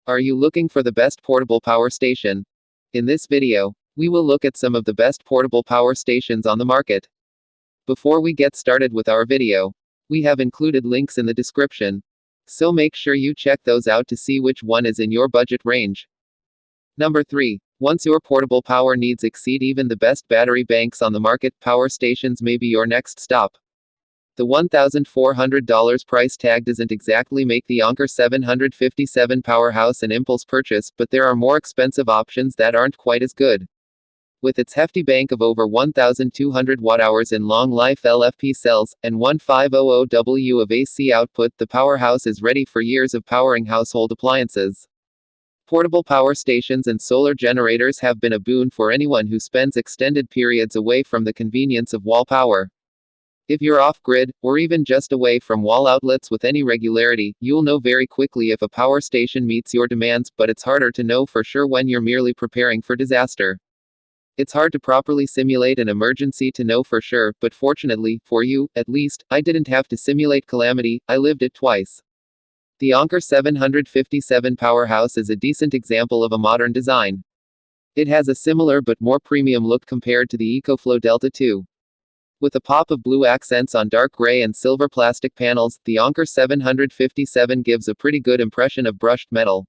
Are you looking for the best portable power station? In this video, we will look at some of the best portable power stations on the market. Before we get started with our video, we have included links in the description, so make sure you check those out to see which one is in your budget range. Number 3. Once your portable power needs exceed even the best battery banks on the market, power stations may be your next stop. The $1,400 price tag doesn't exactly make the Anker 757 powerhouse an impulse purchase, but there are more expensive options that aren't quite as good. With its hefty bank of over 1,200 watt-hours in long-life LFP cells, and 1500W of AC output, the powerhouse is ready for years of powering household appliances. Portable power stations and solar generators have been a boon for anyone who spends extended periods away from the convenience of wall power. If you're off-grid, or even just away from wall outlets with any regularity, you'll know very quickly if a power station meets your demands, but it's harder to know for sure when you're merely preparing for disaster. It's hard to properly simulate an emergency to know for sure, but fortunately, for you, at least, I didn't have to simulate calamity, I lived it twice. The Anker 757 powerhouse is a decent example of a modern design. It has a similar but more premium look compared to the EcoFlow Delta 2. With a pop of blue accents on dark gray and silver plastic panels, the Anker 757 gives a pretty good impression of brushed metal.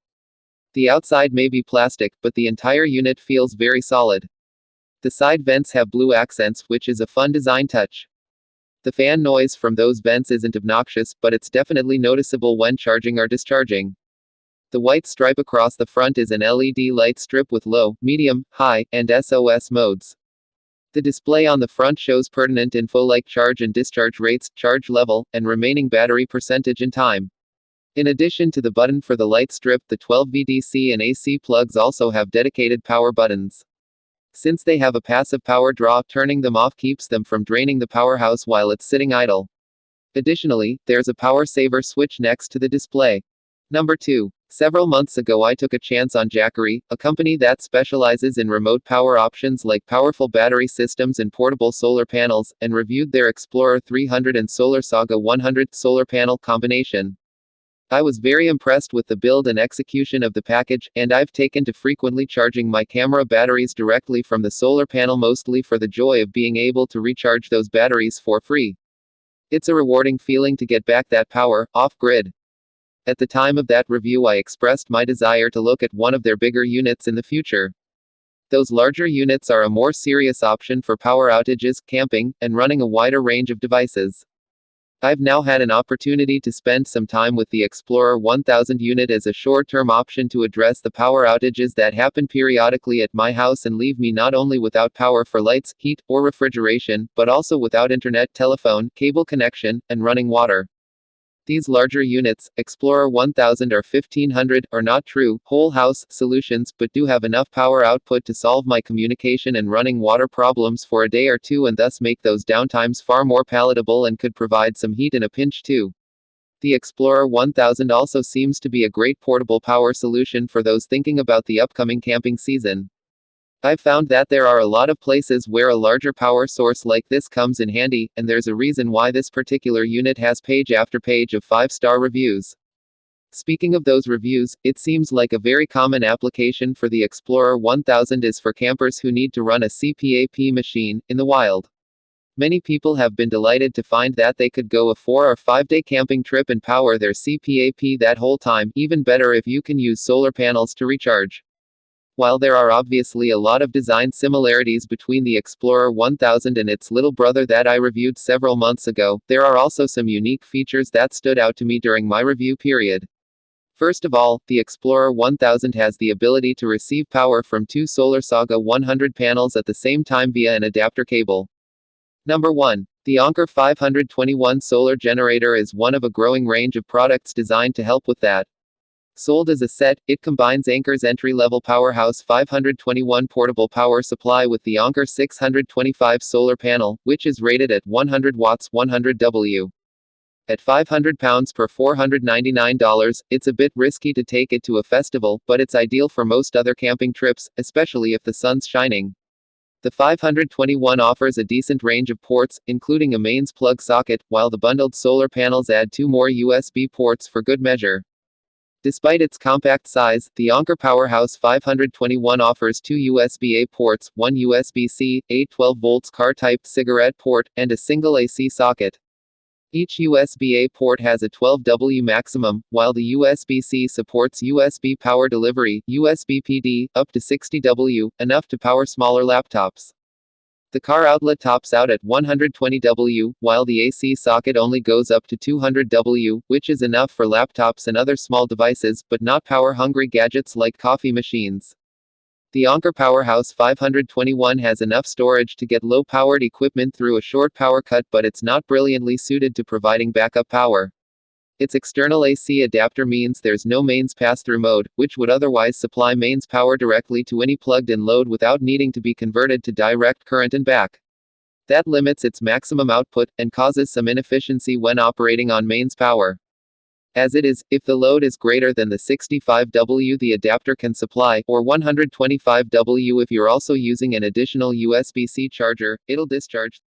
The outside may be plastic, but the entire unit feels very solid. The side vents have blue accents, which is a fun design touch. The fan noise from those vents isn't obnoxious, but it's definitely noticeable when charging or discharging. The white stripe across the front is an LED light strip with low, medium, high, and SOS modes. The display on the front shows pertinent info like charge and discharge rates, charge level, and remaining battery percentage and time. In addition to the button for the light strip, the 12V DC and AC plugs also have dedicated power buttons. Since they have a passive power draw, turning them off keeps them from draining the powerhouse while it's sitting idle. Additionally, there's a power saver switch next to the display. Number 2. Several months ago I took a chance on Jackery, a company that specializes in remote power options like powerful battery systems and portable solar panels, and reviewed their Explorer 300 and Solar Saga 100 solar panel combination. I was very impressed with the build and execution of the package, and I've taken to frequently charging my camera batteries directly from the solar panel, mostly for the joy of being able to recharge those batteries for free. It's a rewarding feeling to get back that power, off-grid. At the time of that review I expressed my desire to look at one of their bigger units in the future. Those larger units are a more serious option for power outages, camping, and running a wider range of devices. I've now had an opportunity to spend some time with the Explorer 1000 unit as a short-term option to address the power outages that happen periodically at my house and leave me not only without power for lights, heat, or refrigeration, but also without internet, telephone, cable connection, and running water. These larger units, Explorer 1000 or 1500, are not true whole house solutions, but do have enough power output to solve my communication and running water problems for a day or two, and thus make those downtimes far more palatable and could provide some heat in a pinch too. The Explorer 1000 also seems to be a great portable power solution for those thinking about the upcoming camping season. I've found that there are a lot of places where a larger power source like this comes in handy, and there's a reason why this particular unit has page after page of 5-star reviews. Speaking of those reviews, it seems like a very common application for the Explorer 1000 is for campers who need to run a cpap machine in the wild. Many people have been delighted to find that they could go a 4 or 5 day camping trip and power their cpap that whole time, even better if you can use solar panels to recharge. While there are obviously a lot of design similarities between the Explorer 1000 and its little brother that I reviewed several months ago, there are also some unique features that stood out to me during my review period. First of all, the Explorer 1000 has the ability to receive power from 2 Solar Saga 100 panels at the same time via an adapter cable. Number 1. The Anker 521 solar generator is one of a growing range of products designed to help with that. Sold as a set, it combines Anker's entry-level powerhouse 521 portable power supply with the Anker 625 solar panel, which is rated at 100 watts 100W. At £500 per $499, it's a bit risky to take it to a festival, but it's ideal for most other camping trips, especially if the sun's shining. The 521 offers a decent range of ports, including a mains plug socket, while the bundled solar panels add 2 more USB ports for good measure. Despite its compact size, the Anker Powerhouse 521 offers two USB-A ports, one USB-C, 8 12-volt car-type cigarette port, and a single AC socket. Each USB-A port has a 12W maximum, while the USB-C supports USB power delivery, USB PD, up to 60W, enough to power smaller laptops. The car outlet tops out at 120W, while the AC socket only goes up to 200W, which is enough for laptops and other small devices, but not power-hungry gadgets like coffee machines. The Anker Powerhouse 521 has enough storage to get low-powered equipment through a short power cut, but it's not brilliantly suited to providing backup power. Its external AC adapter means there's no mains pass-through mode, which would otherwise supply mains power directly to any plugged-in load without needing to be converted to direct current and back. That limits its maximum output, and causes some inefficiency when operating on mains power. As it is, if the load is greater than the 65W the adapter can supply, or 125W if you're also using an additional USB-C charger, it'll discharge.